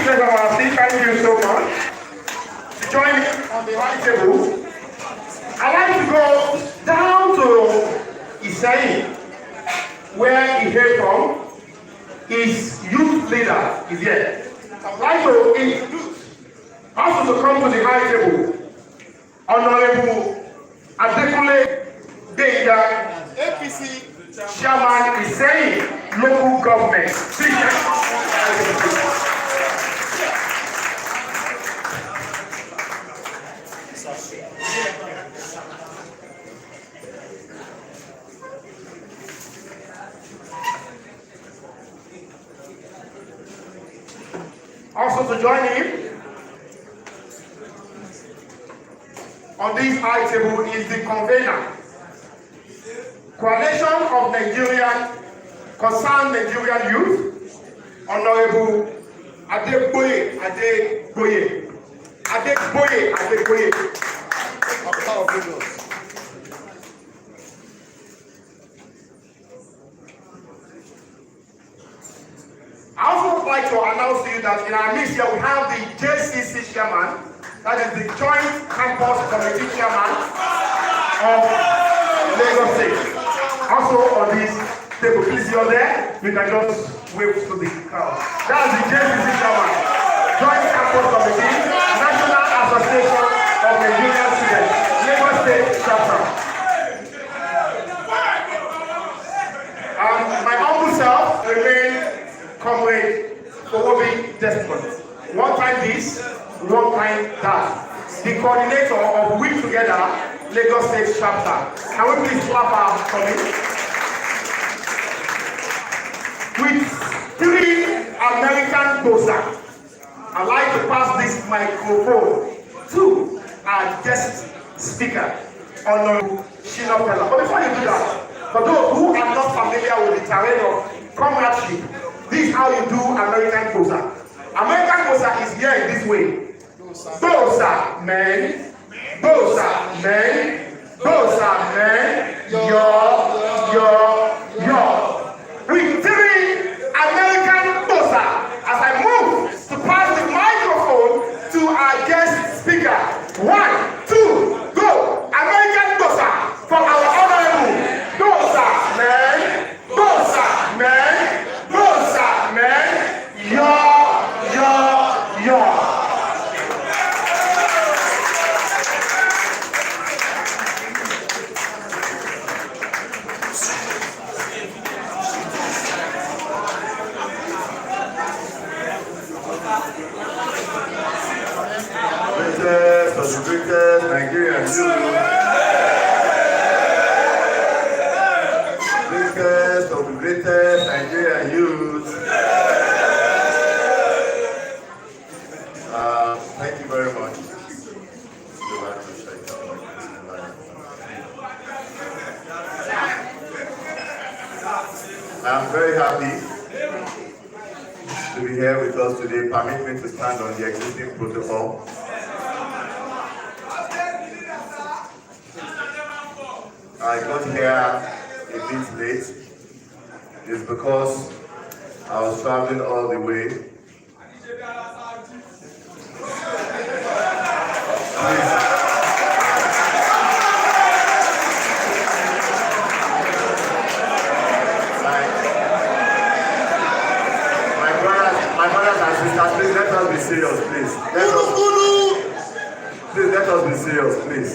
take our seat. Thank you so much. To join me on the high table, I'd like to go down to Isai, where he came from. His youth leader is here. I'd like to introduce also to come to the high table, Honorable Adekunle Deida, APC Chairman Isai Local Government. Also to join him on this high table is the convener, Coalition of Nigerian Concerned Nigerian Youth, Honorable Adeboye I also would like to announce to you that in our midst here we have the JCC chairman, that is the Joint Campus Committee chairman of Lagos State. Also on this table, please, you're there, you can just wave to the crowd. That is the JCC chairman, Joint Campus Committee, National Association of Nigerian Students, Lagos State chapter. My humble self remains Comrade Owobi Desmond. One time this, one time that. The coordinator of We Together Lagos State chapter. Can we please clap our for me? With 3 American Bosa, I'd like to pass this microphone to our guest speaker, Honorable Shina Peller. But before you do that, for those who are not familiar with the terrain of comradeship, this is how you do American Bosa. American Bosa is here in this way. Bosa, men. Bosa, men. Bosa, men. Yo. With 3 American Bosa, as I move to pass the microphone to our guest speaker. 1, 2, go. American Bosa for our honorable Bosa, men. Bosa, men. Bosa, men. Yo. Greatest Nigerian youth. Greatest of the greatest Nigerian youth. Thank you very much. I'm very happy to be here with us today. Permit me to stand on the existing protocol. I got here a bit late. It's because I was traveling all the way. My brothers and sisters, please let us be serious, please. Please let us be serious, please.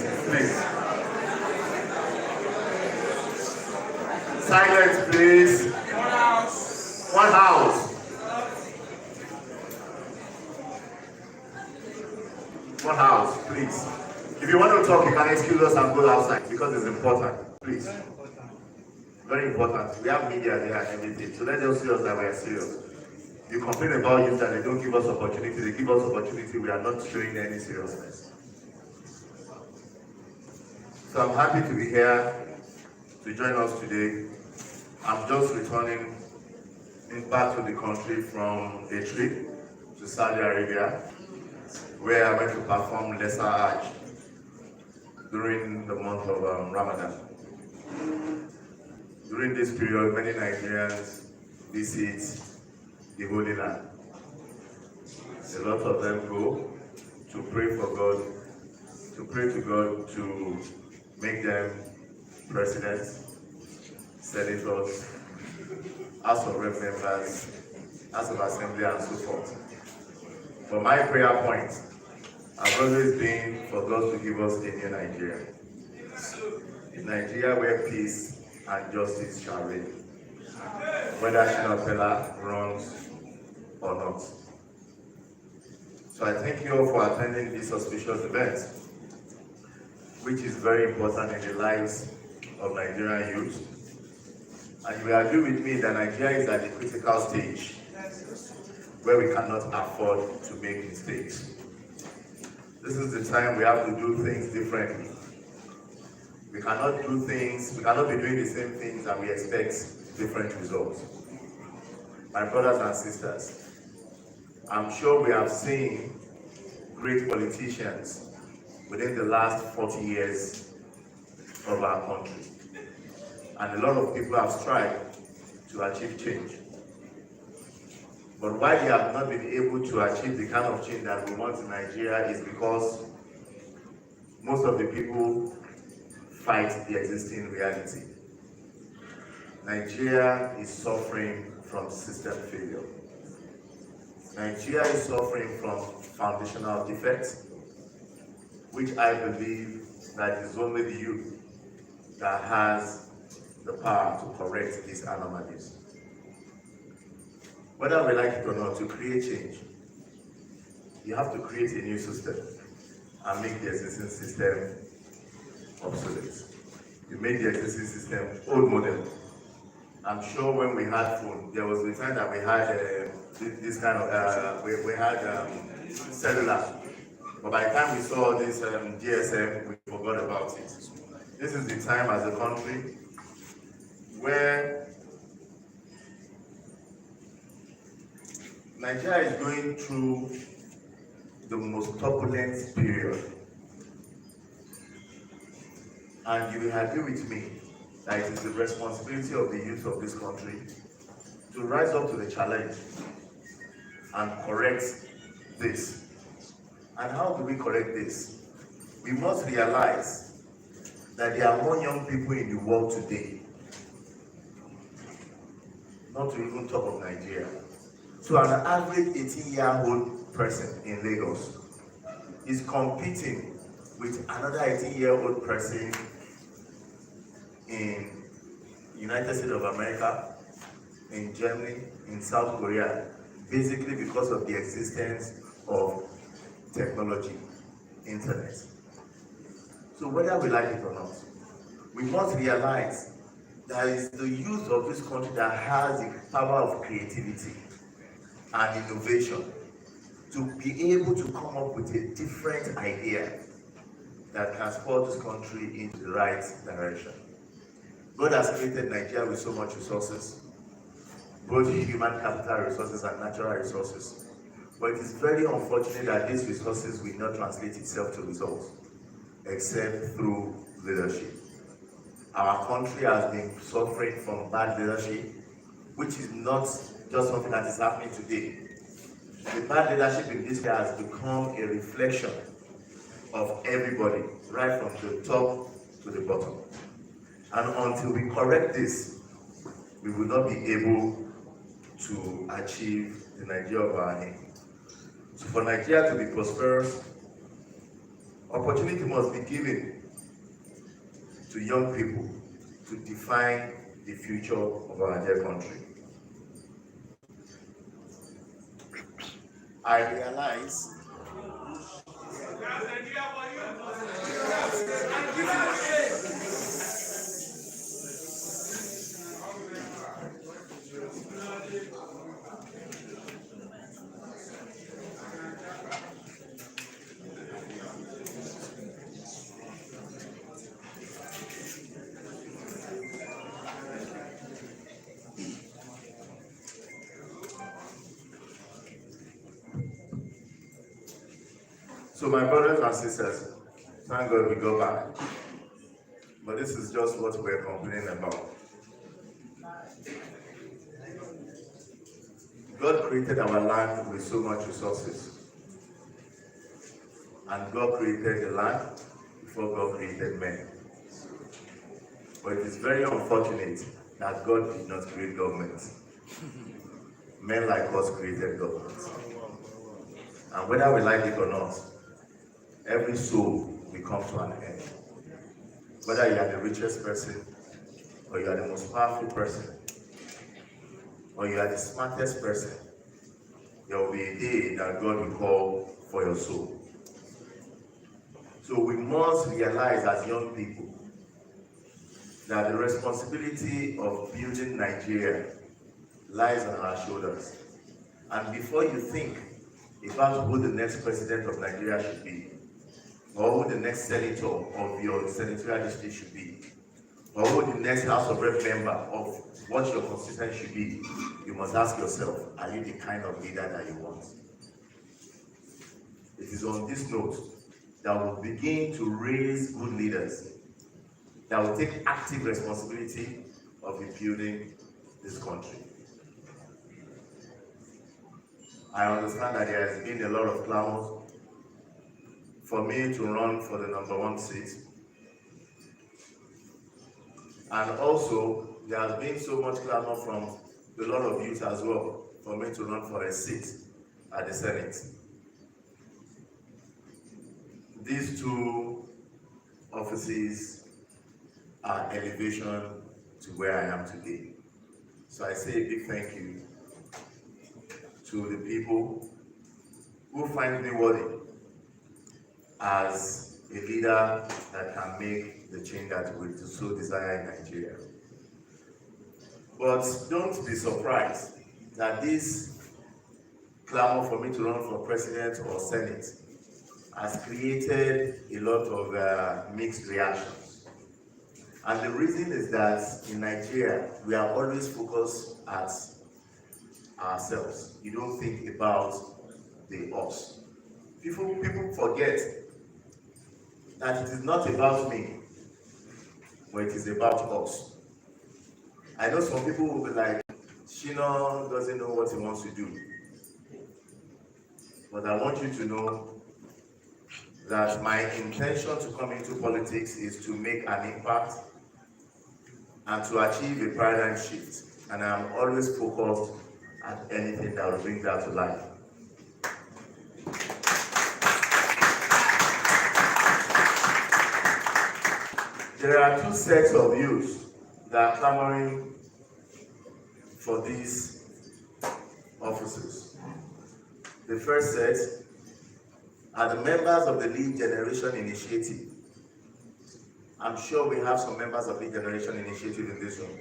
Silence, please. One house. One house, please. If you want to talk, you can excuse us and go outside because it's important. Please. Very important. We have media there and everything. So let them see us that we are serious. You complain about youth that they don't give us opportunity. They give us opportunity. We are not showing any seriousness. So I'm happy to be here to join us today. I'm just returning back to the country from a trip to Saudi Arabia, where I went to perform Lesser Hajj during the month of Ramadan. During this period, many Nigerians visit the Holy Land. A lot of them go to pray for God, to pray to God to make them presidents, senators, House of Rep members, House of Assembly, and so forth. But my prayer point has always been for God to give us a new Nigeria. A Nigeria where peace and justice shall reign, whether Shina Peller runs or not. So I thank you all for attending this auspicious event, which is very important in the lives of Nigerian youth. And you will agree with me that Nigeria is at the critical stage where we cannot afford to make mistakes. This is the time we have to do things differently. We cannot be doing the same things and we expect different results. My brothers and sisters, I'm sure we have seen great politicians within the last 40 years of our country. And a lot of people have strived to achieve change. But why they have not been able to achieve the kind of change that we want in Nigeria is because most of the people fight the existing reality. Nigeria is suffering from system failure. Nigeria is suffering from foundational defects, which I believe that is only the youth that has the power to correct these anomalies. Whether we like it or not, to create change, you have to create a new system and make the existing system obsolete. You make the existing system old model. I'm sure when we had phone, there was a time that we had this kind of, we had cellular. But by the time we saw this GSM, we forgot about it. This is the time as a country where Nigeria is going through the most turbulent period. And you will agree with me that it is the responsibility of the youth of this country to rise up to the challenge and correct this. And how do we correct this? We must realize that there are more young people in the world today, not to even talk of Nigeria. So an average 18-year-old person in Lagos is competing with another 18-year-old person in United States of America, in Germany, in South Korea, basically because of the existence of technology, internet. So whether we like it or not, we must realize that it's the youth of this country that has the power of creativity and innovation to be able to come up with a different idea that can spur this country into the right direction. God has created Nigeria with so much resources, both human capital resources and natural resources. But it is very unfortunate that these resources will not translate itself to results, except through leadership. Our country has been suffering from bad leadership, which is not just something that is happening today. The bad leadership in this year has become a reflection of everybody, right from the top to the bottom. And until we correct this, we will not be able to achieve the Nigeria of our name. So for Nigeria to be prosperous, opportunity must be given to young people to define the future of our dear country. I realize so my brothers and sisters, thank God we go back. But this is just what we're complaining about. God created our land with so much resources. and God created the land before God created men. But it is very unfortunate that God did not create government. Men like us created government. And whether we like it or not, every soul will come to an end. Whether you are the richest person, or you are the most powerful person, or you are the smartest person, there will be a day that God will call for your soul. So we must realize as young people that the responsibility of building Nigeria lies on our shoulders. And before you think about who the next president of Nigeria should be, or who the next senator of your senatorial district should be, or who the next House of Rep member of what your constituency should be, you must ask yourself, are you the kind of leader that you want? It is on this note that we'll begin to raise good leaders that will take active responsibility of rebuilding this country. I understand that there has been a lot of clamors for me to run for the #1 seat. And also, there has been so much clamor from a lot of youth as well for me to run for a seat at the Senate. These two offices are elevation to where I am today. So I say a big thank you to the people who find me worthy as a leader that can make the change that we so desire in Nigeria. But don't be surprised that this clamor for me to run for president or senate has created a lot of mixed reactions. And the reason is that in Nigeria, we are always focused at ourselves. You don't think about the us. People forget that it is not about me, but it is about us. I know some people will be like, Shina doesn't know what he wants to do. But I want you to know that my intention to come into politics is to make an impact and to achieve a paradigm shift. And I'm always focused at anything that will bring that to life. There are two sets of youth that are clamoring for these offices. The first set are the members of the Lead Generation Initiative. I'm sure we have some members of Lead Generation Initiative in this room.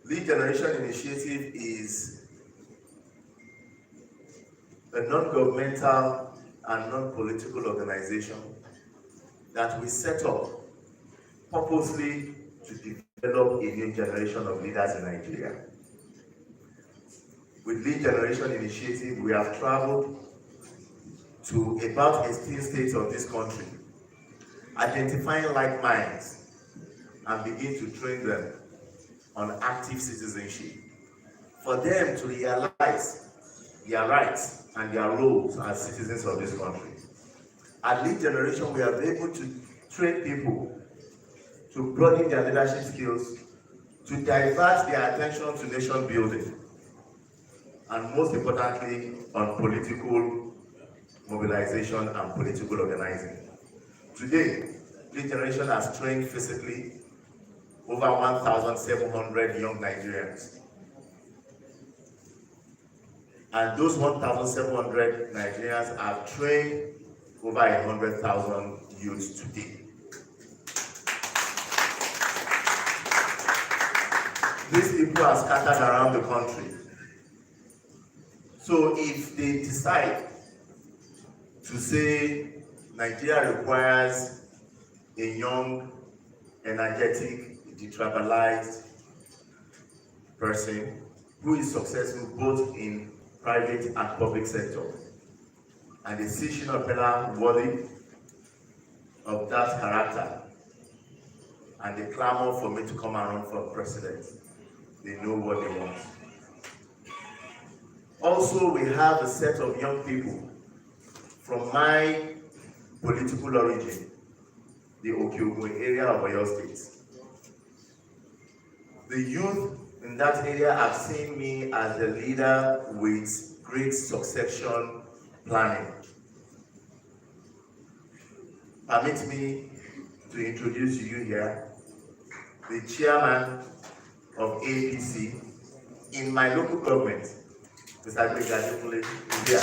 Lead Generation Initiative is a non-governmental and non-political organization that we set up purposely to develop a new generation of leaders in Nigeria. With Lead Generation Initiative, we have traveled to about 18 states of this country, identifying like minds and begin to train them on active citizenship for them to realize their rights and their roles as citizens of this country. At Lead Generation, we are able to train people to broaden their leadership skills, to divert their attention to nation building, and most importantly, on political mobilization and political organizing. Today, Lead Generation has trained physically over 1,700 young Nigerians. And those 1,700 Nigerians have trained over 100,000 youths today. These people are scattered around the country. So if they decide to say Nigeria requires a young, energetic, detribalized person who is successful both in private and public sector, and they see Shina Peller worthy of that character, and they clamor for me to come and run for president, they know what they want. Also, we have a set of young people from my political origin, the Okiogun area of Oyo State. The youth in that area have seen me as a leader with great succession planning. Permit me to introduce to you here the chairman of APC in my local government, Mr. Peller-Led is here.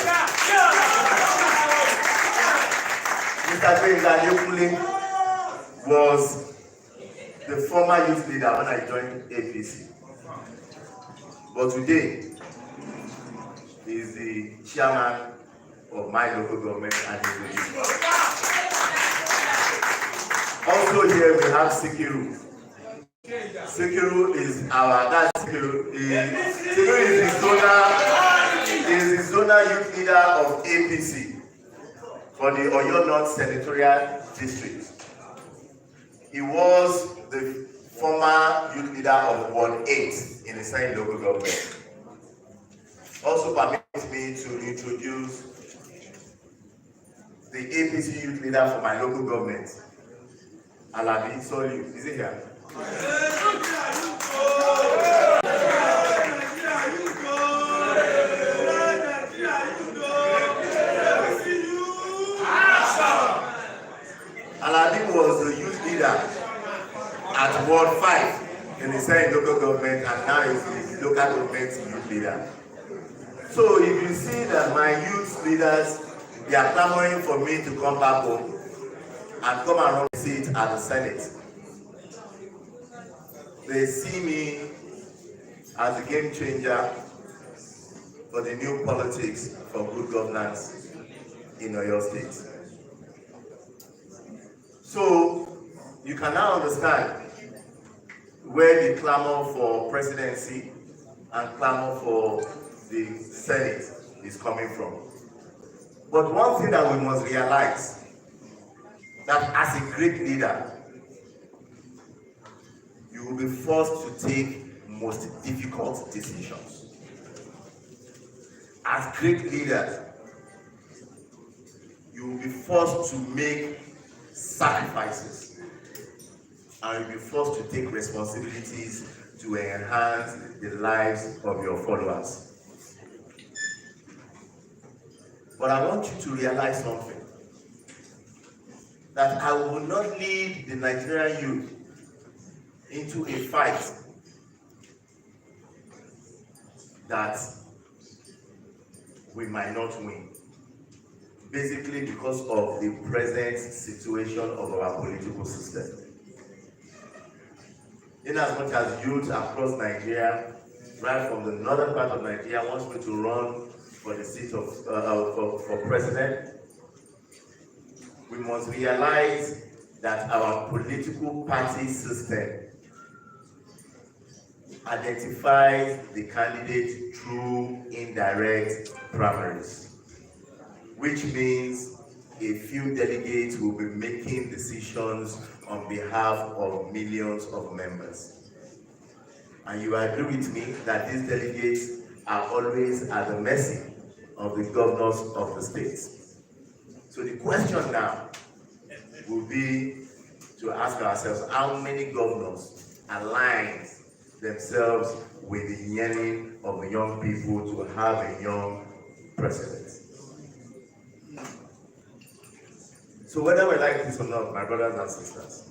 Mr. Peller-Led was the former youth leader when I joined APC. But today, he is the chairman of my local government and is the leader. Also here we have Sikiru. Sikiru is our, that's Sikiru. Sikiru is the zonal youth leader of APC for the Oyo North Senatorial District. He was the former youth leader of Ward 8 in the same local government. Also permit me to introduce the APC youth leader for my local government, Alabi Soliu. Is he here? Alabi was the youth leader at Ward 5 in the same local government, and now is the local government youth leader. So if you see that my youth leaders, they are clamoring for me to come back home and come and run seat at the Senate. They see me as a game changer for the new politics for good governance in Oyo State. So you can now understand where the clamor for presidency and clamor for the Senate is coming from. But one thing that we must realize, that as a great leader, you will be forced to take most difficult decisions. As great leaders, you will be forced to make sacrifices, and you'll be forced to take responsibilities to enhance the lives of your followers. But I want you to realize something, that I will not lead the Nigerian youth into a fight that we might not win, basically because of the present situation of our political system. In as much as youth across Nigeria, right from the northern part of Nigeria, wants me to run for the seat of for president, we must realize that our political party system identifies the candidate through indirect primaries, which means a few delegates will be making decisions on behalf of millions of members. And you agree with me that these delegates are always at the mercy of the governors of the states. So the question now will be to ask ourselves, how many governors align themselves with the yearning of the young people to have a young president? So whether we like this or not, my brothers and sisters,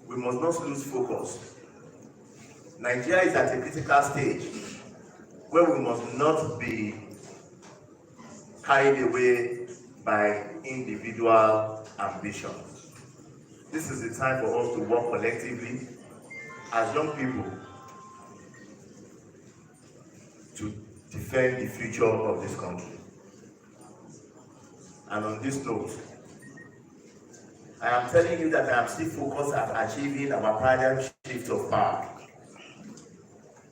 we must not lose focus. Nigeria is at a critical stage where we must not be carried away by individual ambitions. This is the time for us to work collectively as young people to defend the future of this country. And on this note, I am telling you that I am still focused at achieving our paradigm shift of power,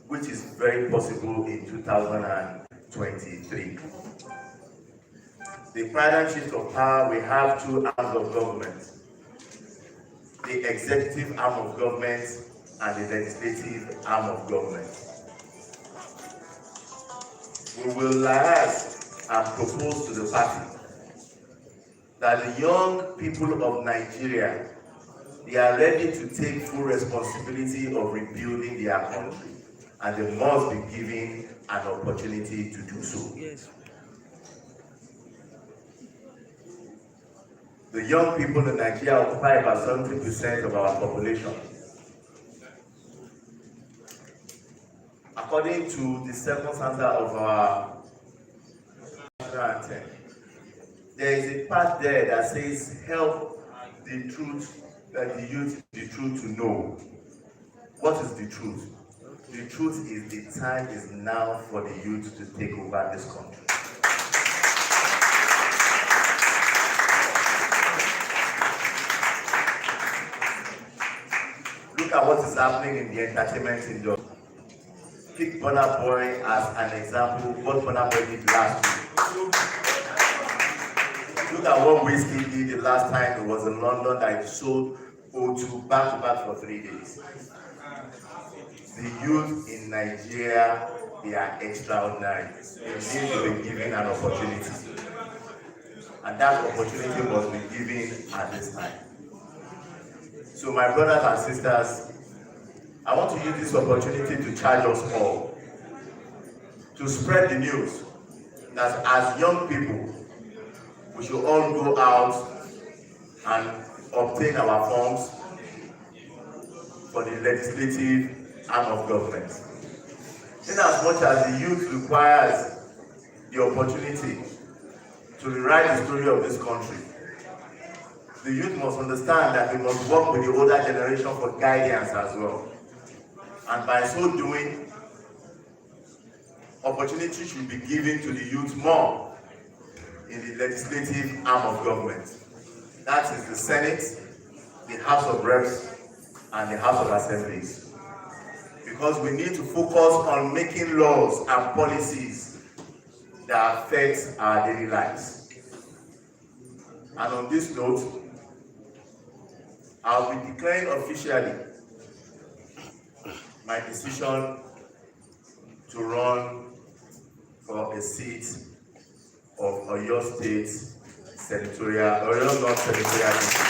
which is very possible in 2023. The paradigm shift of power, we have two arms of government: the executive arm of government and the legislative arm of government. We will liaise and propose to the party that the young people of Nigeria, they are ready to take full responsibility of rebuilding their country, and they must be given an opportunity to do so. Yes. The young people in Nigeria occupy about 70% of our population. According to the second stanza of our national anthem, there is a part there that says, help the truth, that the youth the truth to know. What is the truth? The truth is the time is now for the youth to take over this country. Look at what is happening in the entertainment industry. Pick Burna Boy as an example, what Burna Boy did last week. Look at what Whiskey did the last time it was in London, that it sold O2 back to back for 3 days. The youth in Nigeria, they are extraordinary. They need to be given an opportunity. And that opportunity must be given at this time. So my brothers and sisters, I want to use this opportunity to charge us all to spread the news that as young people, we should all go out and obtain our forms for the legislative arm of government. In as much as the youth requires the opportunity to rewrite the story of this country, the youth must understand that they must work with the older generation for guidance as well. And by so doing, opportunity should be given to the youth more in the legislative arm of government. That is the Senate, the House of Reps, and the House of Assemblies. Because we need to focus on making laws and policies that affect our daily lives. And on this note, I'll be declaring officially my decision to run for a seat of Oyo State Senatorial, Oyo North Senatorial District.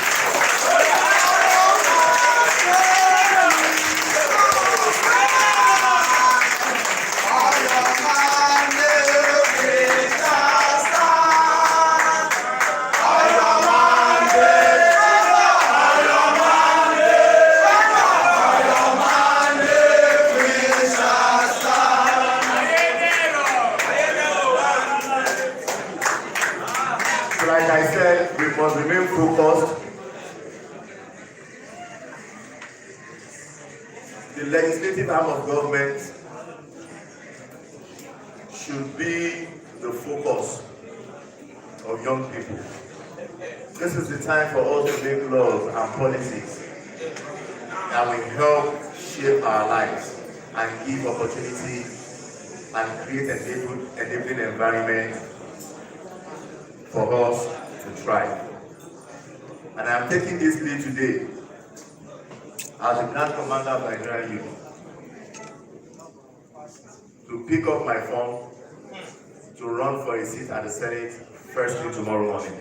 Like I said, we must remain focused. The legislative arm of government should be the focus of young people. This is the time for us to make laws and policies that will help shape our lives and give opportunity and create an enabling environment for us to thrive. And I am taking this lead today as the Grand Commander of Nigerian Youth to pick up my form to run for a seat at the Senate first thing tomorrow morning.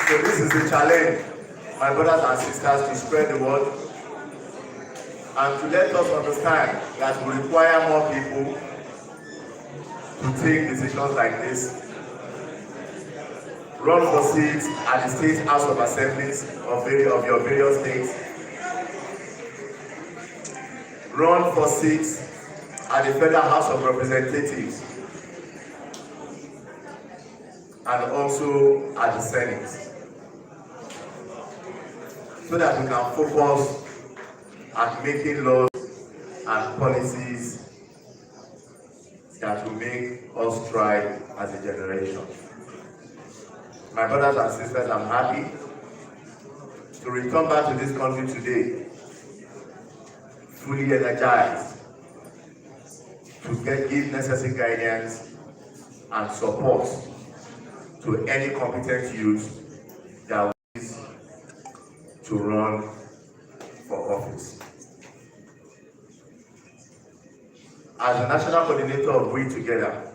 So this is the challenge, my brothers and sisters, to spread the word and to let us understand that we require more people to take decisions like this. Run for seats at the State House of Assemblies of your various states. Run for seats at the Federal House of Representatives and also at the Senate, so that we can focus at making laws and policies that will make us thrive as a generation. My brothers and sisters, I'm happy to return back to this country today, fully energized, to give necessary guidance and support to any competent youth that wishes to run for office. as the national coordinator of We Together.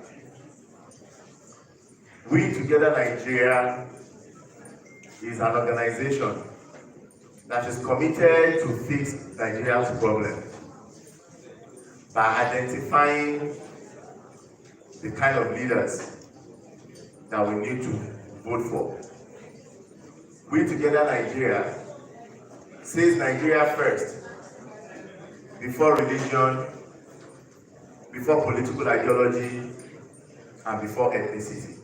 We Together Nigeria is an organization that is committed to fix Nigeria's problems by identifying the kind of leaders that we need to vote for. We Together Nigeria says Nigeria first, before religion, before political ideology, and before ethnicity.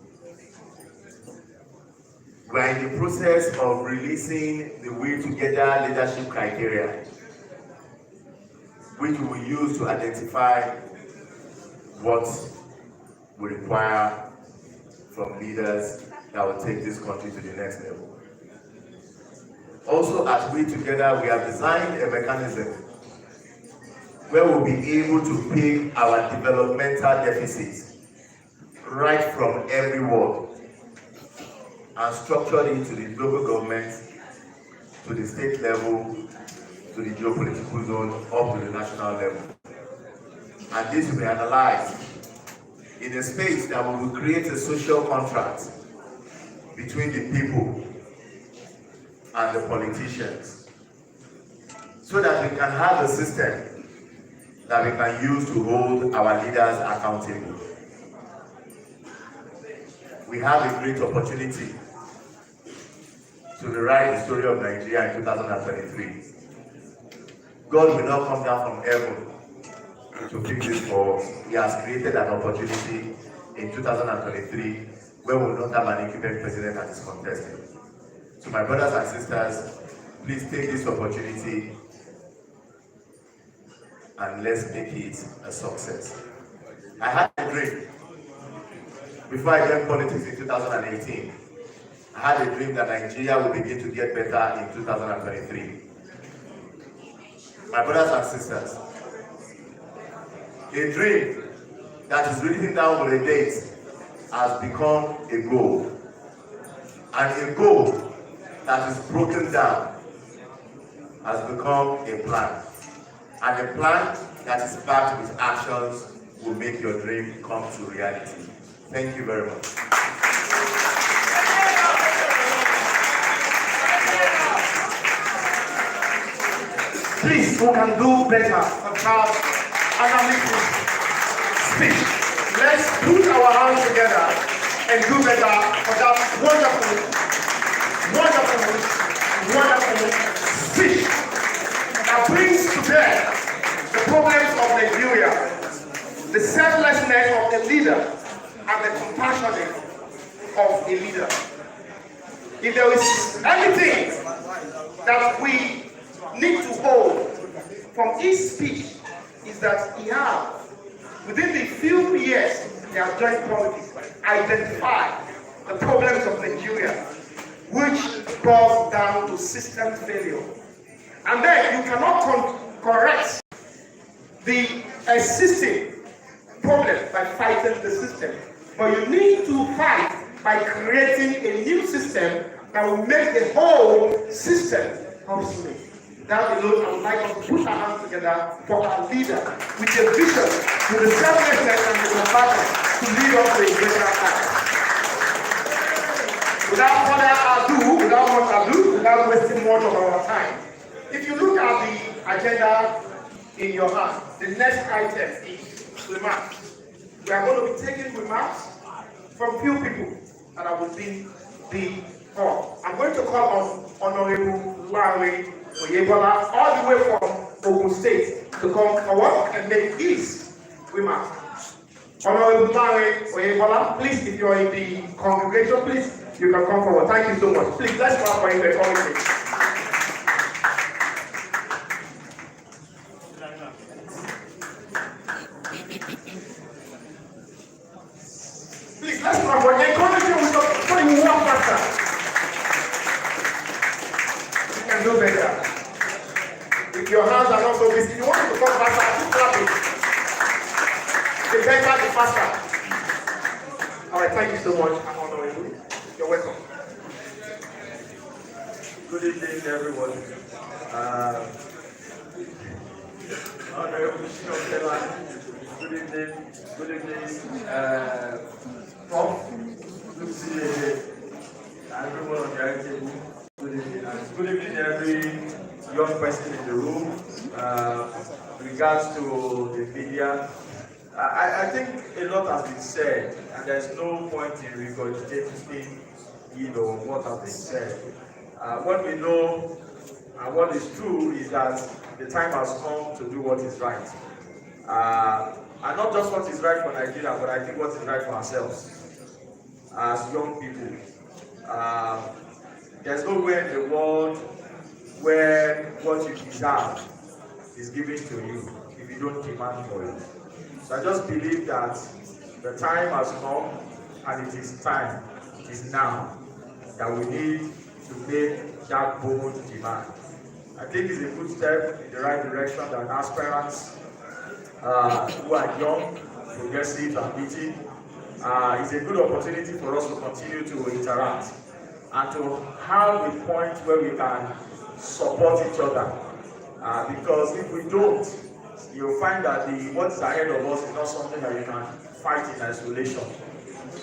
We are in the process of releasing the We Together leadership criteria, which we will use to identify what we require from leaders that will take this country to the next level. Also, at We Together, we have designed a mechanism where we'll be able to pick our developmental deficits right from every ward and structure it to the local government, to the state level, to the geopolitical zone, up to the national level. And this will be analyzed in a space that will create a social contract between the people and the politicians, so that we can have a system that we can use to hold our leaders accountable. We have a great opportunity to rewrite the story of Nigeria in 2023. God will not come down from heaven to fix this for us. He has created an opportunity in 2023 where we will not have an incumbent president that is contested. So my brothers and sisters, please take this opportunity and let's make it a success. I had a dream before I joined politics in 2018. I had a dream that Nigeria will begin to get better in 2023. My brothers and sisters, a dream that is written down with a date has become a goal. And a goal that is broken down has become a plan. And a plan that is backed with actions will make your dream come to reality. Thank you very much. Please, who can do better about analysis speech? Let's put our hands together and do better for that wonderful, wonderful speech that brings to bear the problems of Nigeria, the selflessness of the leader, and the compassion of a leader. If there is anything that we need to hold from his speech, is that he has, within the few years he has joined politics, identified the problems of Nigeria, which boils down to system failure. And then you cannot correct the existing problem by fighting the system, but you need to fight by creating a new system that will make the whole system obsolete. That alone, I would like us to put our hands together for our leader with a vision, with the selflessness and the compassion to lead us to a greater life. Without further ado, without wasting much of our time, if you look at the agenda in your hand, the next item is remarks. We are going to be taking remarks from few people that I will be the call. I'm going to call on Honorable Larry Oyebola, all the way from Ogun State, to come forward and make his remarks. Honorable Larry Oyebola, please, if you are in the congregation, please, you can come forward. Thank you so much. Please, let's clap for him. Please, let's clap for him. Encourage him so you walk faster. You can do better. If your hands are not so busy, you want to come faster, keep clapping. The better, the faster. All right, thank you so much. I'm honoring you. You're welcome. Good evening, everyone. Honorable Honorable Shina Peller-Led. Good evening. Good evening, Prof. Good to see you again. Everyone on the right table. Good evening. And good evening, every young person in the room. Regards to the media, I think a lot has been said, and there's no point in regurgitating, what has been said. What we know and what is true is that the time has come to do what is right. And not just what is right for Nigeria, but I think what is right for ourselves as young people. There's nowhere in the world where what you deserve is given to you if you don't demand for it. So I just believe that the time has come, and it is time, it is now, that we need to make that bold demand. I think it's a good step in the right direction that aspirants who are young, progressive, and witty, it's a good opportunity for us to continue to interact and to have a point where we can support each other. Because if we don't, you'll find that what is ahead of us is not something that you can fight in isolation.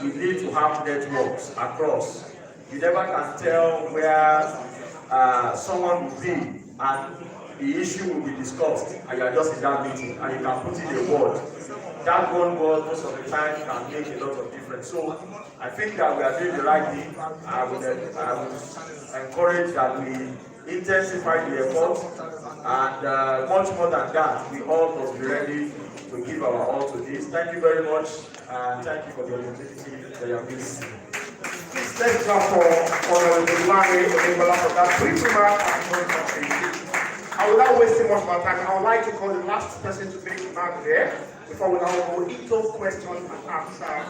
We need to have networks across. You never can tell where someone will be, and the issue will be discussed, and you are just in that meeting, and you can put in a word. That one word most of the time can make a lot of difference. So I think that we are doing the right thing. I would encourage that we intensify the effort, and much more than that, we all must be ready to give our all to this. Thank you very much, and thank you for the opportunity that you have given me. Let's clap for Honorable Larry Odebola for that brief remark and contribution. Without wasting much of our time, I would like to call the last person to make remark there before we now go into question and answer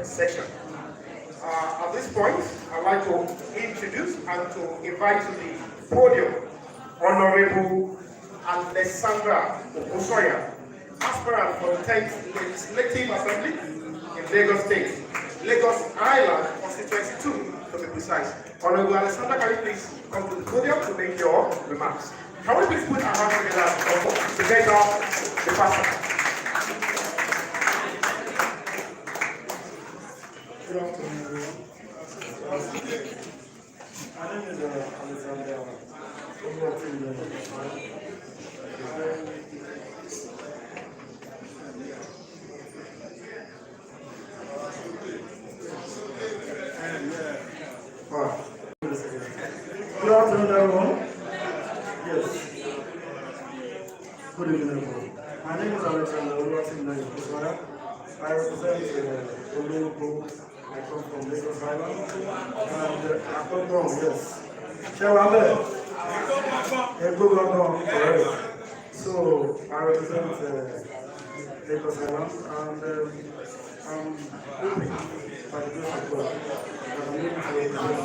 section. At this point, I'd like to introduce and to invite to the podium Honorable Alessandra Okosoya, aspirant for the 10th Legislative Assembly in Lagos State, Lagos Island Constituency 2 to be precise. Honorable Alessandra, can you please come to the podium to make your remarks? Can we please put our hands together to get off the person? Good afternoon, everyone. My name is Alexander. I'm working in the Good afternoon, everyone. Yes. Good evening, everyone. My name is Alexander. I'm working in the I represent Ologo. I come from Lagos Island, and I come from, yes. Shewambe. Correct. So I represent Lagos Island, and I'm hoping by the grace of God that I'm able to represent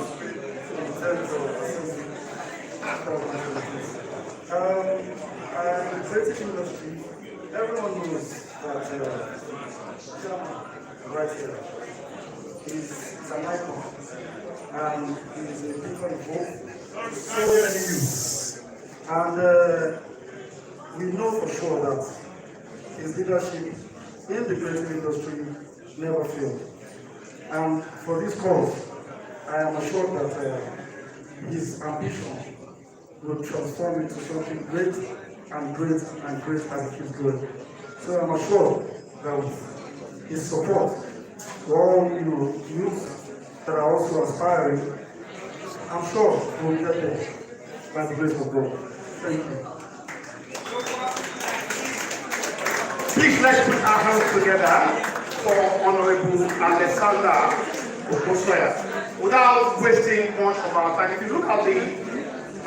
in terms of assembly. I'm in the creative industry. Everyone knows that right here. He's an icon, and he's a beacon of hope. So many youth, and we know for sure that his leadership in the creative industry never failed. And for this cause, I am assured that his ambition will transform into something great and great and great as it keeps going. So I'm assured that with his support, to all youth that are also aspiring, I'm sure we'll get there by the grace of God. Thank you. Please let's put our hands together for Honorable Alessandra Okosoya. Without wasting much of our time, if you look at the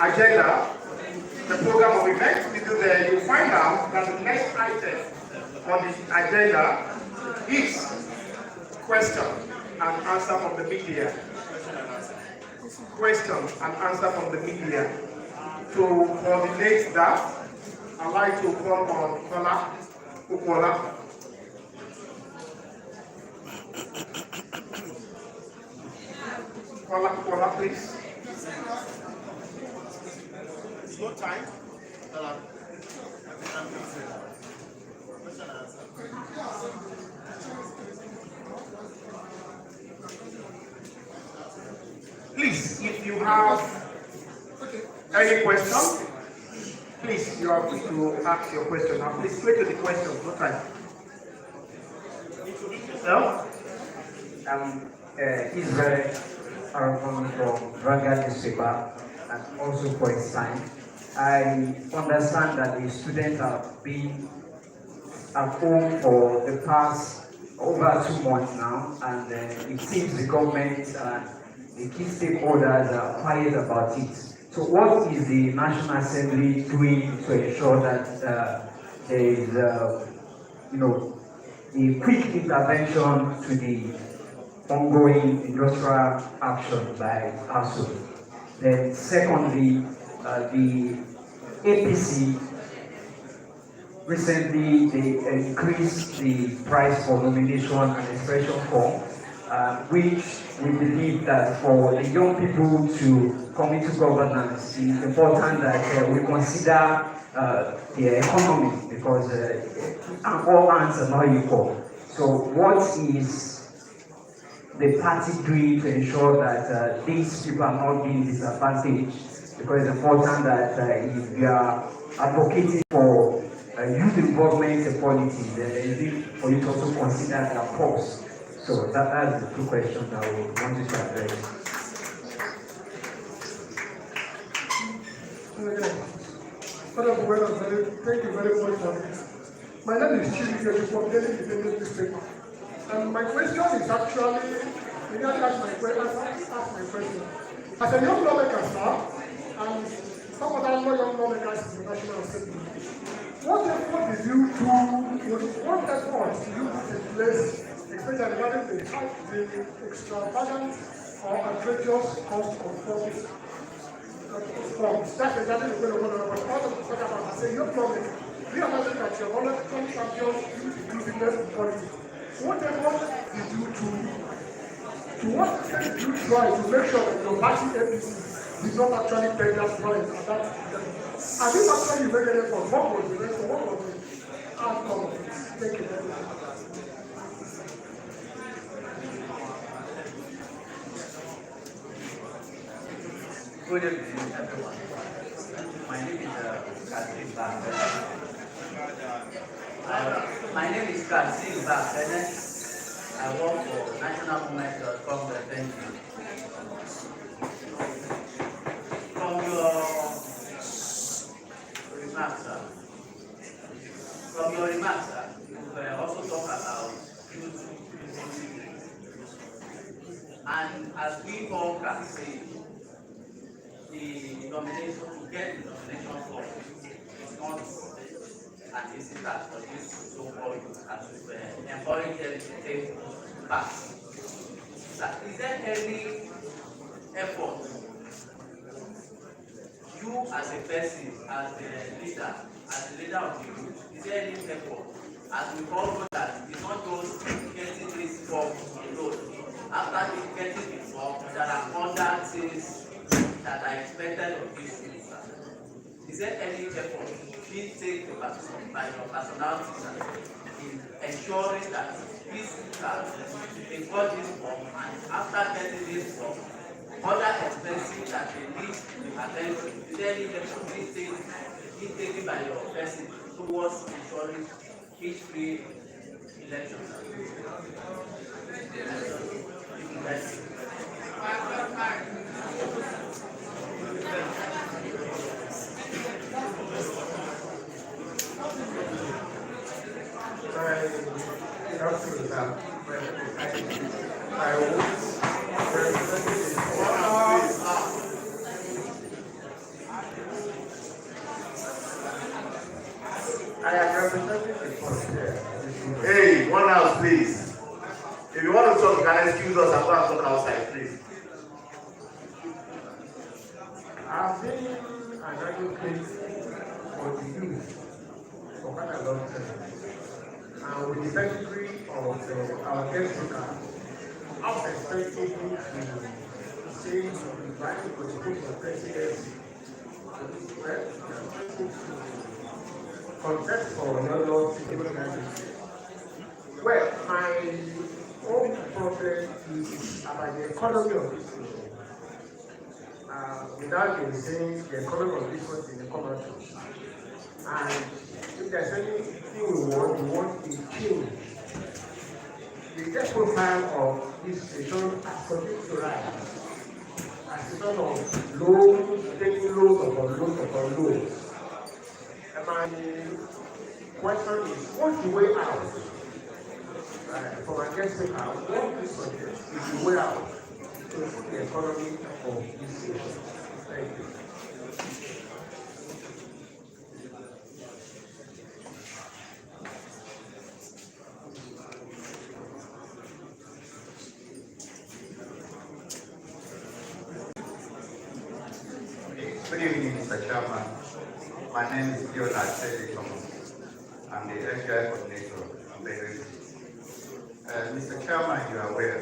agenda, the program of events we do there, you'll find out that the next item on the agenda is question and answer from the media. Question and answer from the media. To coordinate that, I'd like to call on Kola Ukola. Kola Ukola, please. It's no time. you have any question, please, you are free to ask your question. Now, please straight to the question, no time. No? Israel Arafon from Draga newspaper and also for his time. I understand that the students have been at home for the past over 2 months now, and it seems the government and the key stakeholders are quiet about it. So what is the National Assembly doing to ensure that there is, a quick intervention to the ongoing industrial action by ASU? Then secondly, the APC recently they increased the price for nomination and expression form, which we believe that for the young people to come into governance, it's important that we consider the economy, because all hands are not equal. So what is the party doing to ensure that these people are not being disadvantaged? Because it's important that if we are advocating for youth involvement in politics, then it's need for you to also consider their pulse. So that's the two questions that we wanted to address. Thank you very much for this. My name is Shina from Daily Independent newspaper. And my question is actually, regarding ask my question. As a young lawmaker, sir, and some other young lawmakers in the National Assembly, what effort did you do, what efforts did you put in place, especially regarding the extravagant or outrageous cost of forms? That's exactly the way I want to talk about. As a young lawmaker, realizing that you're one of the champions inclusiveness in politics. What effort did you do? To what extent did you try to make sure that your party APC did not actually take that point at that time? And if actually you make an effort, what was the rest? What was the outcome of it? Thank you very much. Good evening, everyone. My name is Kasim Bakbene. My name is Kasim Bakbene. I work for nationalmovement.com. Thank you. From your remarks, sir, you also talk about youth. And as we all can see, the nomination, to get the nomination form is not an easy task for this so-called youth, as we encourage them to take part. Is there any effort, you as a person, as a leader of the youth, is there any effort, as we all know that it's not just getting this form alone? After getting the form, there are other things that are expected of this youth. Is there any effort being taken by your personalities in ensuring that these they got this form, and after getting this form, other expenses that they need to attend to? Is there any effort being taken by your person towards ensuring each free election? Hey, one house, please. If you want to talk, you can excuse us and go and talk outside, please. I've been an advocate for the youth for quite a long time. And with the pedigree of our guest speaker, I'm expecting you to say to the right to put the presidency. Contest for another civil candidacy. Well, my own problem is about the economy of this nation. without being saying the economy of this country in the commercial. And if there's anything we want a change. The debt profile of this nation has continued to rise as a result of loans, taking loans upon loans upon loans. And my question is, what's the way out? For my guest speaker, what is the way out to improve the economy of this nation? Thank you. Good evening, Mr. Chairman. My name is Peller-Led. I'm the HI coordinator of Peller-Led. Mr. Chairman, you are aware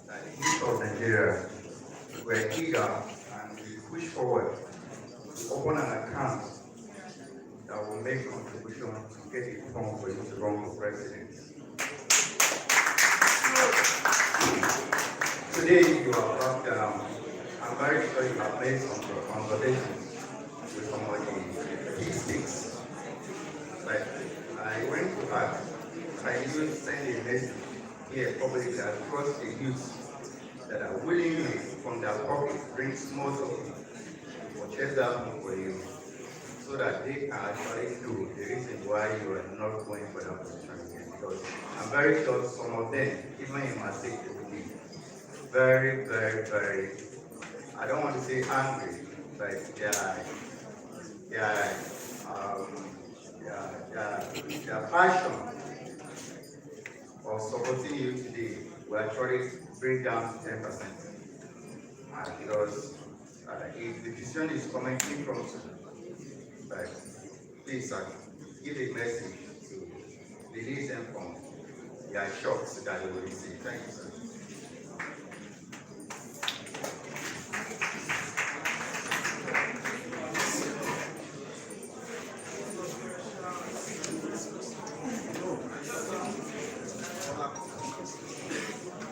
that the youth of Nigeria were eager and we push forward to open an account that will make contribution to get a form for you to run for president. Today you are brought down. I'm very sure you have made some consultations with some of the key sticks. But I went to ask, can you send a message here publicly across the youth that are willingly from their pocket bring small something or chase that one for you so that they can actually do the reason why you are not going for that position again? Because I'm very sure some of them, even in my state, they will be very, very, very, I don't want to say angry, but their passion of supporting you today will actually bring down to 10%. Because if the decision is coming in from you, but please give a message to release them from their shocks that they will receive. Thank you, sir.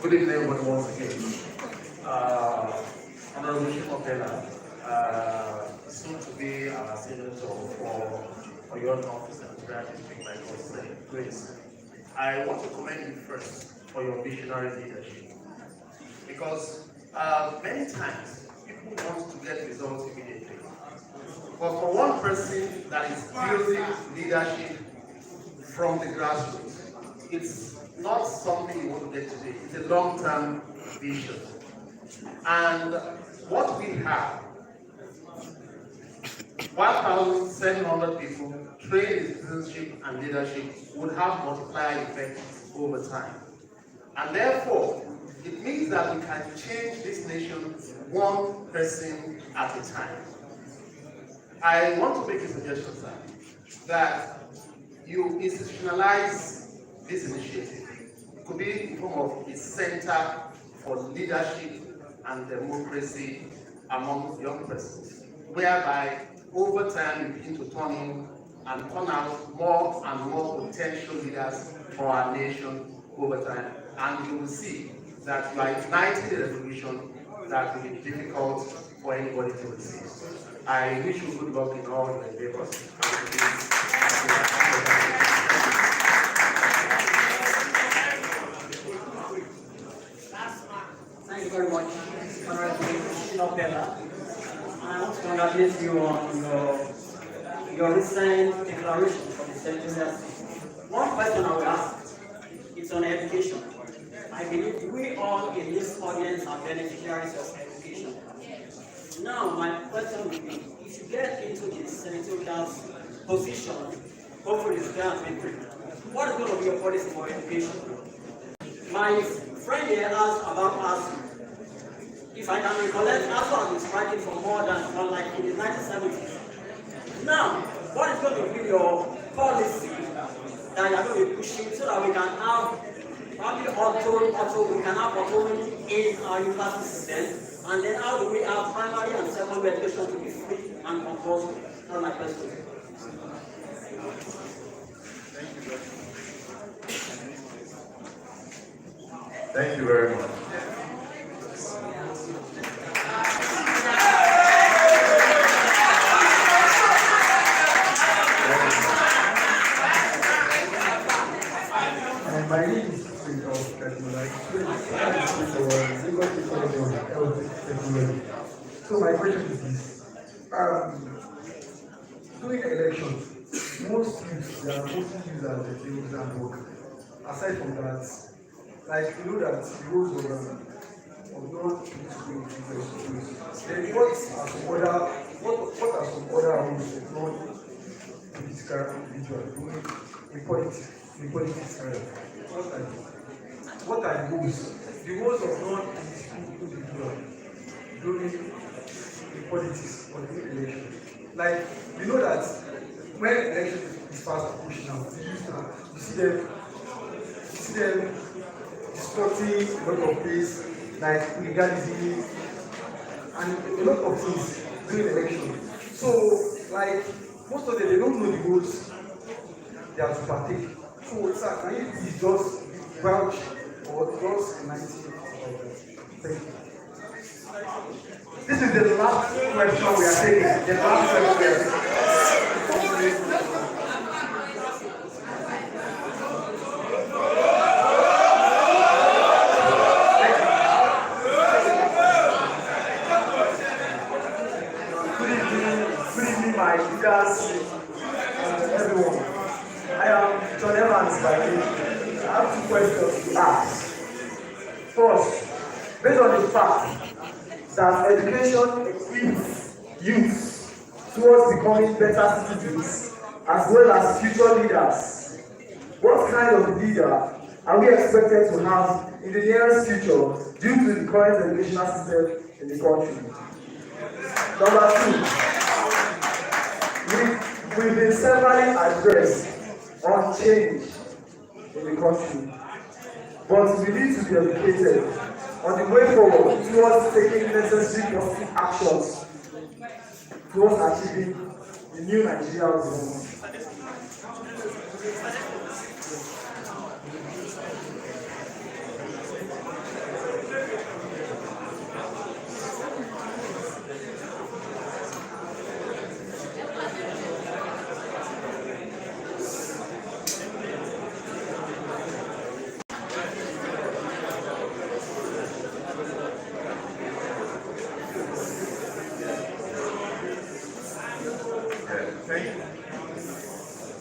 Good evening, everyone, once again. Honorable Shina, soon to be our senator for your office and graduating by God's grace. I want to commend you first for your visionary leadership. Because many times people want to get results immediately. But for one person that is building leadership from the grassroots, it's not something you want to get today. It's a long-term vision. And what we have, 1,700 people trained in citizenship and leadership would have multiplier effect over time. And therefore, it means that we can change this nation one person at a time. I want to make a suggestion, sir, that you institutionalize this initiative. It could be in form of a center for leadership and democracy among young persons, whereby over time you begin to turn in and turn out more and more potential leaders for our nation over time, and you will see that you are igniting a revolution that will be difficult for anybody to resist. I wish you good luck in all your endeavors. Thank you very much, Honorable Shina. I want to congratulate you on your recent declaration for the Centennial. One question I will ask, it's on education. I believe we all in this audience are beneficiaries of education. Now, my question would be, if you get into this senatorial position, hopefully it's grand victory, what is going to be your policy for education? My friend here asked about ASU. If I can recollect, ASU has been striking for more than like in the 1970s. Now, what is going to be your policy that you are going to be pushing so that we can have probably we can have autonomy in our university system, and then how do we have primary and secondary education to be free and compulsory? That's my question. Thank you very much. My name is Technology. So my question is this. During elections, most youths, they are mostly used as the sales and work. Aside from that, like you know that the rules of non-political individuals. Then what are some other rules of non-political individuals doing in politics area? What are the rules? The rules of non-political individuals doing in politics or during election? Like you know that when election is fast approaching now, you see them distorting a lot of things like legalism and a lot of things during election. So like most of them they don't know the rules they have to partake. So sir, can you please just vouch or just enlighten about that? Thank you. This is the last question we are taking. The last question we are taking. Good evening, my leaders and everyone. I am John Evans by name. I have two questions to ask. First, based on the fact that education equips youth towards becoming better citizens as well as future leaders, what kind of leader are we expected to have in the nearest future due to the current educational system in the country? Number two, we've been severally addressed on change in the country, but we need to be educated on the way forward towards taking necessary positive actions towards achieving the new Nigeria we want.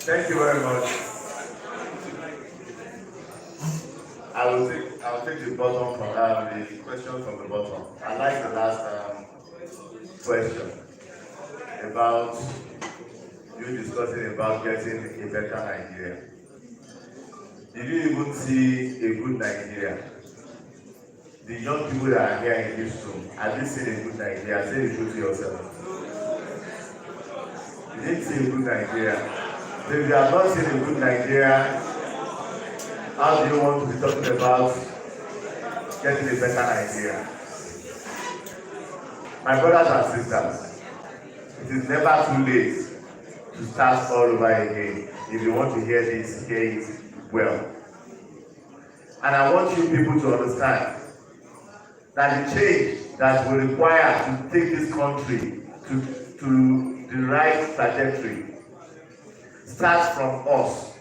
Thank you very much. I'll take the bottom from the question from the bottom. I like the last question about you discussing about getting a better Nigeria. Did you even see a good Nigeria? The young people that are here in this room, have you seen a good Nigeria? Say the truth to yourself. You didn't see a good Nigeria. So if you have not seen a good Nigeria, how do you want to be talking about getting a better Nigeria? My brothers and sisters, it is never too late to start all over again. If you want to hear this, hear it well. And I want you people to understand that the change that will require to take this country to the right trajectory starts from us.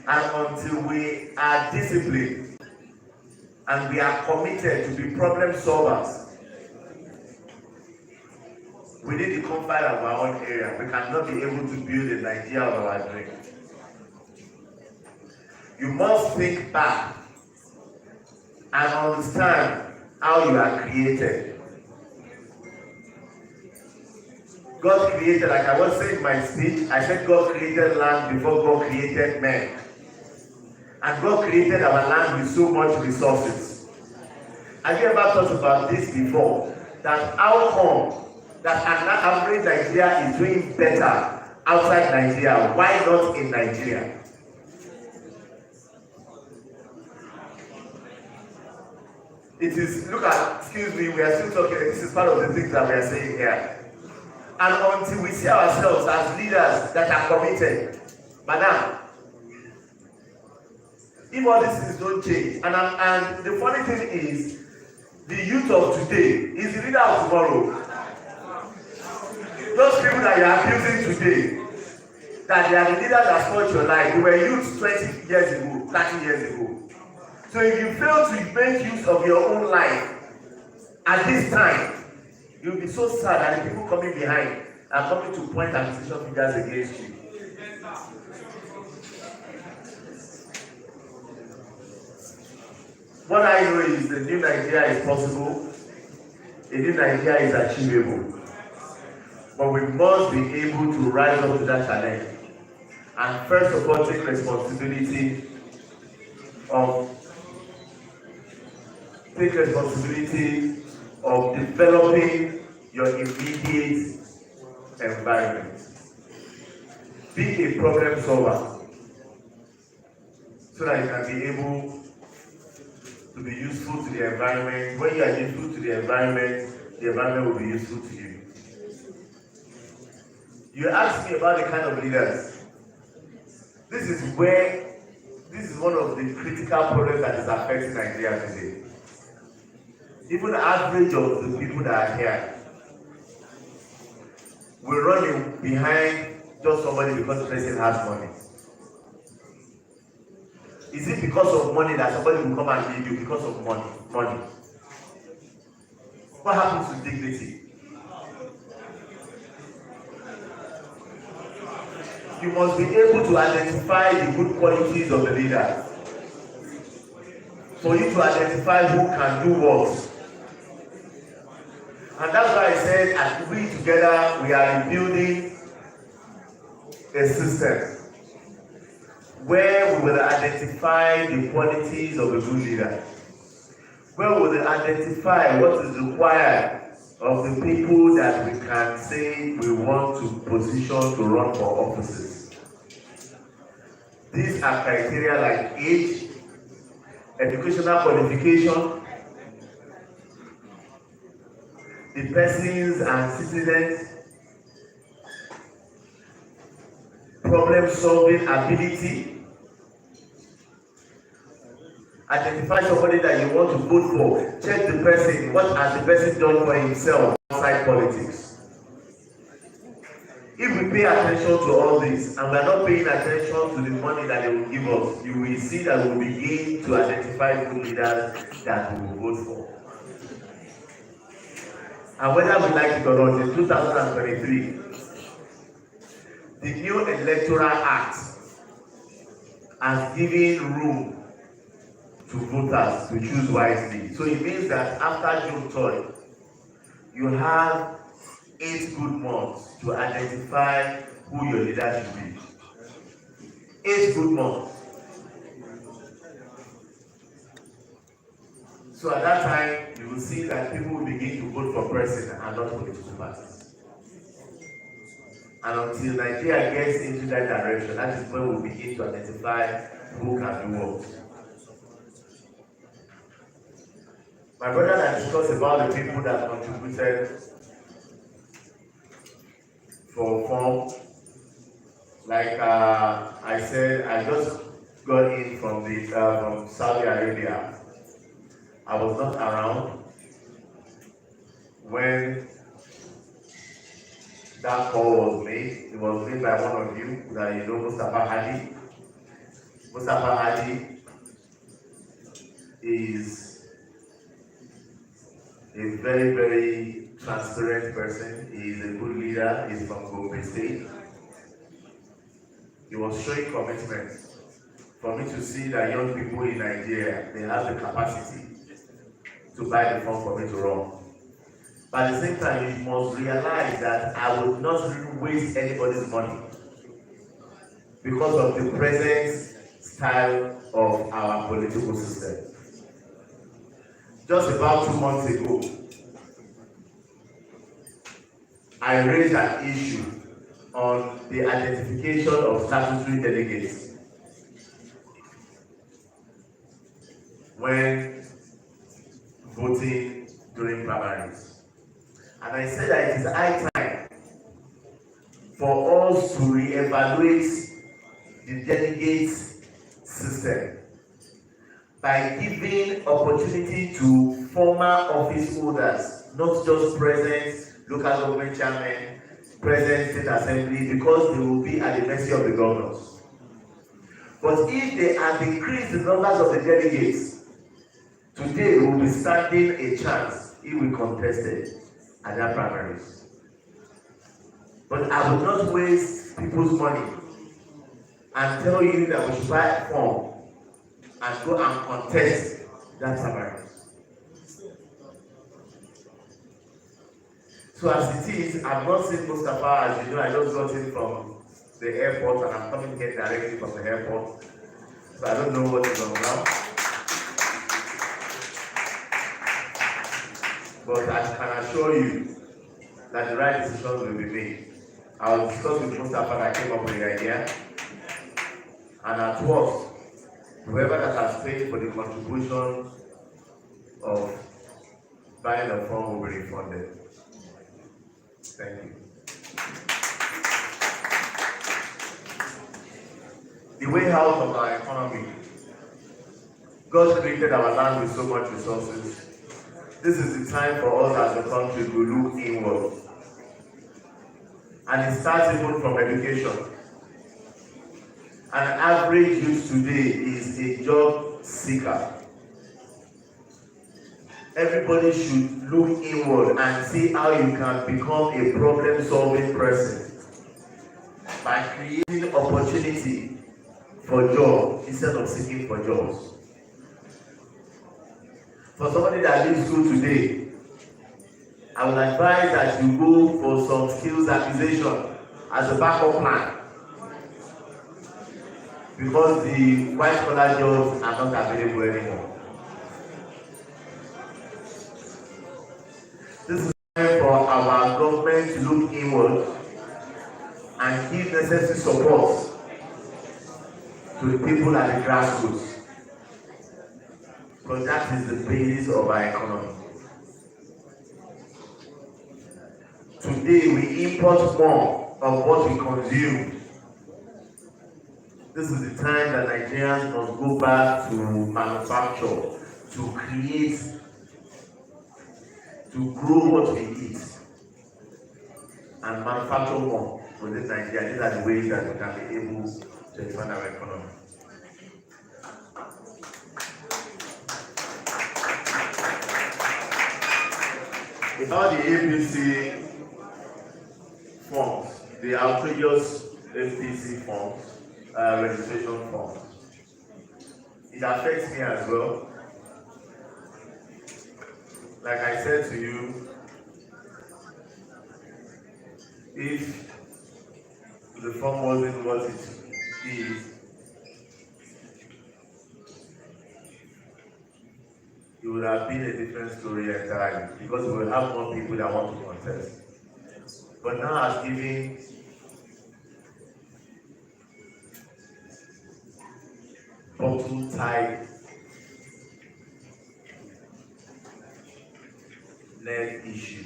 And until we are disciplined and we are committed to be problem solvers, within the confines of our own area, we cannot be able to build a Nigeria of our dream. You must think back and understand how you are created. God created, like I was saying in my speech, I said God created land before God created men. And God created our land with so much resources. Have you ever thought about this before? That how come that an average Nigeria is doing better outside Nigeria? Why not in Nigeria? It is, look at, excuse me, we are still talking, this is part of the things that we are saying here. And until we see ourselves as leaders that are committed, madam, if all these things don't change, and the funny thing is, the youth of today is the leader of tomorrow. Those people that you are abusing today, that they are the leaders that spoiled your life. They were youths 20 years ago, 30 years ago. So if you fail to make use of your own life at this time, you'll be so sad that the people coming behind are coming to point accusation fingers against you. What I know is the new Nigeria is possible, a new Nigeria is achievable. But we must be able to rise up to that challenge. And first of all, take responsibility of developing your immediate environment. Be a problem solver so that you can be able to be useful to the environment. When you are useful to the environment will be useful to you. You asked me about the kind of leaders. This is one of the critical problems that is affecting Nigeria today. Even the average of the people that are here will run behind just somebody because the person has money. Is it because of money that somebody will come and lead you because of money? What happens to dignity? You must be able to identify the good qualities of the leader. For you to identify who can do what. And that's why I said, as we together, we are building a system where we will identify the qualities of a good leader. Where we will identify what is required of the people that we can say we want to position to run for offices. These are criteria like age, educational qualification, the person's antecedents, problem-solving ability. Identify somebody that you want to vote for. Check the person. What has the person done for himself outside politics? If we pay attention to all this and we are not paying attention to the money that they will give us, you will see that we will begin to identify good leaders that we will vote for. And whether we like it or not, in 2023, the new Electoral Act has given room to voters to choose wisely. So it means that after June 3rd, you have 8 good months to identify who your leader should be. 8 good months. So at that time, you will see that people will begin to vote for president and not political parties. And until Nigeria gets into that direction, that is when we begin to identify who can do what. My brother that discussed about the people that contributed for form, like I said, I just got in from from Saudi Arabia. I was not around when that call was made. It was made by one of you that you know, Mustafa Hadi. Mustafa Hadi is a very, very transparent person. He is a good leader. He's from Gombe State. He was showing commitment for me to see that young people in Nigeria, they have the capacity to buy the form for me to run. But at the same time, you must realize that I would not really waste anybody's money because of the present style of our political system. Just about 2 months ago, I raised an issue on the identification of statutory delegates when voting during primaries. And I said that it is high time for us to re-evaluate the delegates system by giving opportunity to former office holders, not just present local government chairmen, present state assembly because they will be at the mercy of the governors. But if they have increased the numbers of the delegates, today we will be standing a chance if we contested at that primaries. But I will not waste people's money and tell you that we should buy a form and go and contest that primary. So as it is, I've not seen Mustafa, as you know, I just got in from the airport and I'm coming here directly from the airport. So I don't know what is on now. But I can assure you that the right decisions will be made. I will discuss with Mustafa that came up with the idea. And at worst, whoever that has paid for the contribution of buying a form will be refunded. Thank you. The way out of our economy. God created our land with so much resources. This is the time for us as a country to look inward. And it starts even from education. An average youth today is a job seeker. Everybody should look inward and see how you can become a problem-solving person by creating opportunity for job instead of seeking for jobs. For somebody that leaves school today, I would advise that you go for some skills acquisition as a backup plan, because the white-collar jobs are not available anymore. This is time for our government to look inward and give necessary support to the people at the grassroots, because that is the basis of our economy. Today we import more of what we consume. This is the time that Nigerians must go back to manufacture, to create, to grow what we eat, and manufacture more within Nigeria. These are the ways that we can be able to expand our economy. About the APC forms, the outrageous APC forms, registration forms, it affects me as well. Like I said to you, if the form wasn't what it is, it would have been a different story entirely, because we will have more people that want to contest. But now as giving bottle-tied net issue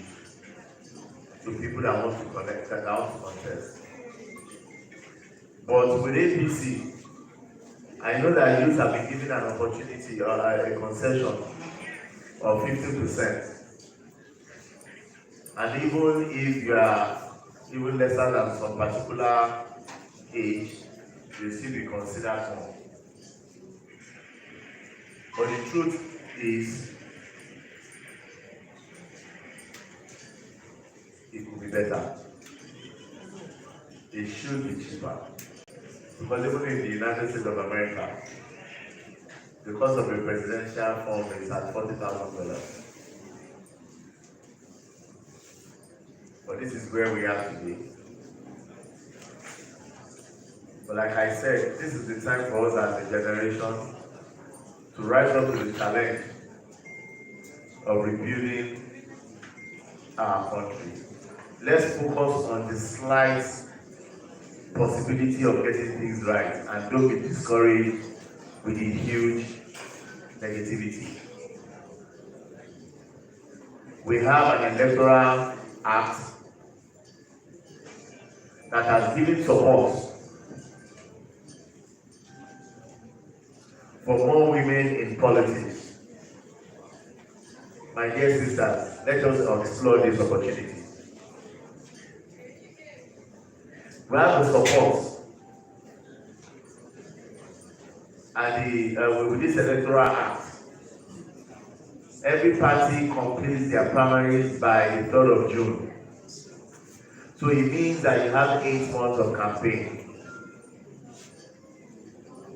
to people that want to collect, that want to contest. But with APC, I know that youth have been given an opportunity or a concession of 50%. And even if you are even lesser than some particular age, you'll still be considered more. But the truth is, it could be better. It should be cheaper. Because even in the United States of America, the cost of a presidential form is at $40,000. But this is where we are today. But like I said, this is the time for us as a generation to rise up to the challenge of rebuilding our country. Let's focus on the slight possibility of getting things right and don't be discouraged with the huge negativity. We have an electoral act that has given support for more women in politics. My dear sisters, let us explore this opportunity. We have the support and with this electoral act. Every party completes their primaries by the 3rd of June. So it means that you have 8 months of campaign.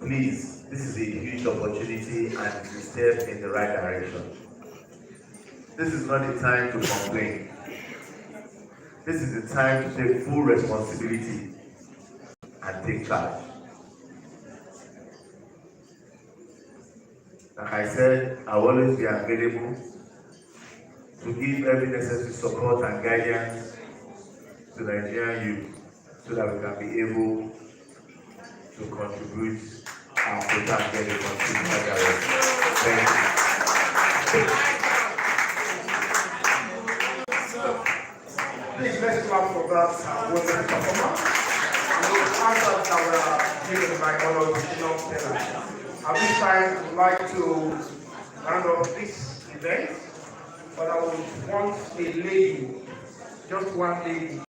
Please, this is a huge opportunity and a step in the right direction. This is not the time to complain. This is the time to take full responsibility and take charge. Like I said, I will always be available to give every necessary support and guidance to the Nigerian youth so that we can be able to contribute and protect the constitutional direction. Thank you. Please, let's clap for that wonderful performance. And those answers that were given by Honorable Shina. At this time, I would like to round off this event, but I would want a lady, just one lady,